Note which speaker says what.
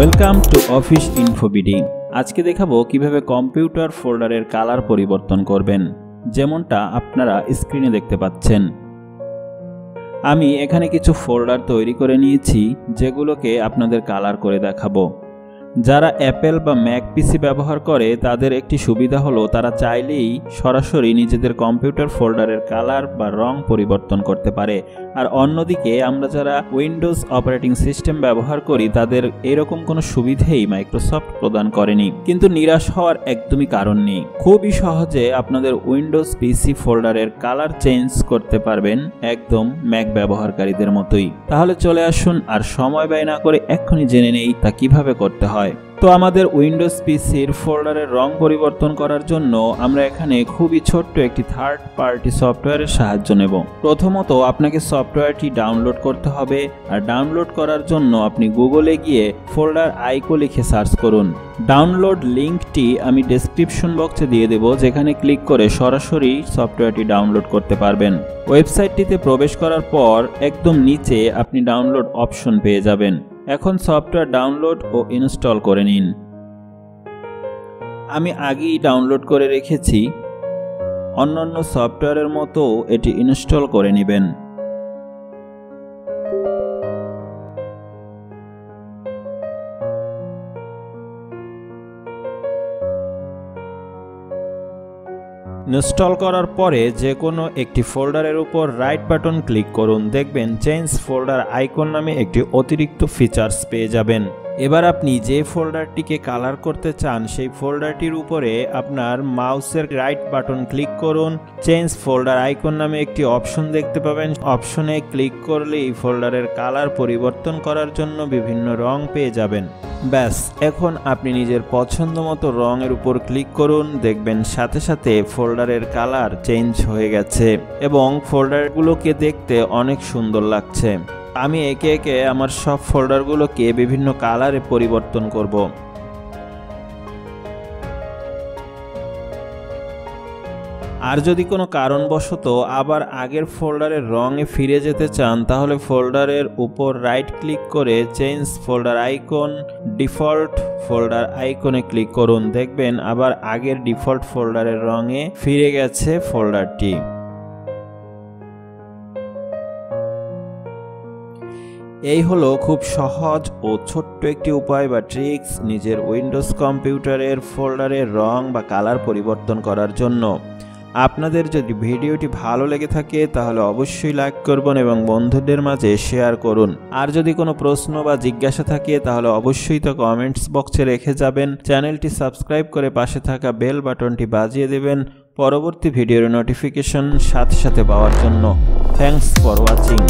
Speaker 1: Welcome to office InfoBD. আজকে দেখাবো কিভাবে কম্পিউটার ফোল্ডারের কালার পরিবর্তন করবেন, যেমনটা আপনারা স্ক্রিনে দেখতে পাচ্ছেন। আমি এখানে কিছু ফোল্ডার তৈরি করে নিয়েছি, যেগুলোকে আপনাদের কালার করে দেখাবো। যারা অ্যাপেল বা ম্যাক পিসি ব্যবহার করে তাদের একটি সুবিধা হলো তারা চাইলেই সরাসরি নিজেদের কম্পিউটার ফোল্ডারের কালার বা রং পরিবর্তন করতে পারে। আর অন্যদিকে আমরা যারা উইন্ডোজ অপারেটিং সিস্টেম ব্যবহার করি তাদের এরকম কোনো সুবিধাই মাইক্রোসফট প্রদান করেনি। কিন্তু নিরাশ হওয়ার একদমই কারণ নেই, খুবই সহজে আপনাদের উইন্ডোজ পিসি ফোল্ডারের কালার চেঞ্জ করতে পারবেন, একদম ম্যাক ব্যবহারকারীদের মতোই। তাহলে চলে আসুন আর সময় ব্যয় না করে এক্ষুনি জেনে নেই তা কিভাবে করতে হয়। তো আমাদের উইন্ডোজ পিসির ফোল্ডারের রং পরিবর্তন করার জন্য আমরা এখানে খুবই ছোট্ট একটি থার্ড পার্টি সফটওয়্যারের সাহায্য নেব। প্রথমত আপনাকে সফটওয়্যারটি ডাউনলোড করতে হবে, আর ডাউনলোড করার জন্য আপনি গুগলে গিয়ে ফোল্ডার আইকো লিখে সার্চ করুন। ডাউনলোড লিঙ্কটি আমি ডেসক্রিপশন বক্সে দিয়ে দেব, যেখানে ক্লিক করে সরাসরি সফটওয়্যারটি ডাউনলোড করতে পারবেন। ওয়েবসাইটটিতে প্রবেশ করার পর একদম নিচে আপনি ডাউনলোড অপশন পেয়ে যাবেন। এখন সফটওয়্যার ডাউনলোড ও ইনস্টল করে নিন। আমি আগেই ডাউনলোড করে রেখেছি, অন্যান্য সফটওয়্যারের মতো এটি ইনস্টল করে নেবেন। ইনস্টল করার পরে যে কোনো একটি ফোল্ডারের উপর রাইট বাটন ক্লিক করুন, দেখবেন চেঞ্জ ফোল্ডার আইকন নামে একটি অতিরিক্ত ফিচার্স পেয়ে যাবেন। এবার আপনি যে ফোল্ডারটিকে কালার করতে চান সেই ফোল্ডারটির উপরে আপনার মাউসের রাইট বাটন ক্লিক করুন, চেঞ্জ ফোল্ডার আইকন নামে একটি অপশন দেখতে পাবেন। অপশনে ক্লিক করলে এই ফোল্ডারের কালার পরিবর্তন করার জন্য বিভিন্ন রং পেয়ে যাবেন। ব্যাস, এখন আপনি নিজের পছন্দ মতো রঙের উপর ক্লিক করুন, দেখবেন সাথে সাথে ফোল্ডারের কালার চেঞ্জ হয়ে গেছে এবং ফোল্ডারগুলোকে দেখতে অনেক সুন্দর লাগছে। আমি একে একে আমার সব ফোল্ডারগুলোকে বিভিন্ন কালারে পরিবর্তন করব। আর যদি কোনো কারণবশত আবার আগের ফোল্ডারের রঙে ফিরে যেতে চান, তাহলে ফোল্ডারের উপর রাইট ক্লিক করে change folder icon, default folder আইকনে ক্লিক করুন, দেখবেন আবার আগের ডিফল্ট ফোল্ডারের রঙে ফিরে গেছে ফোল্ডারটি। এই হলো খুব সহজ ও ছোট্ট একটি উপায় বা ট্রিক্স নিজের উইন্ডোজ কম্পিউটারের ফোল্ডারের রং বা কালার পরিবর্তন করার জন্য। আপনাদের যদি ভিডিওটি ভালো লেগে থাকে তাহলে অবশ্যই লাইক করবেন এবং বন্ধুদের মাঝে শেয়ার করুন। আর যদি কোনো প্রশ্ন বা জিজ্ঞাসা থাকে তাহলে অবশ্যই তা কমেন্টস বক্সে রেখে যাবেন। চ্যানেলটি সাবস্ক্রাইব করে পাশে থাকা বেল বাটনটি বাজিয়ে দেবেন পরবর্তী ভিডিওর নোটিফিকেশন সাথে সাথে পাওয়ার জন্য। Thanks for watching.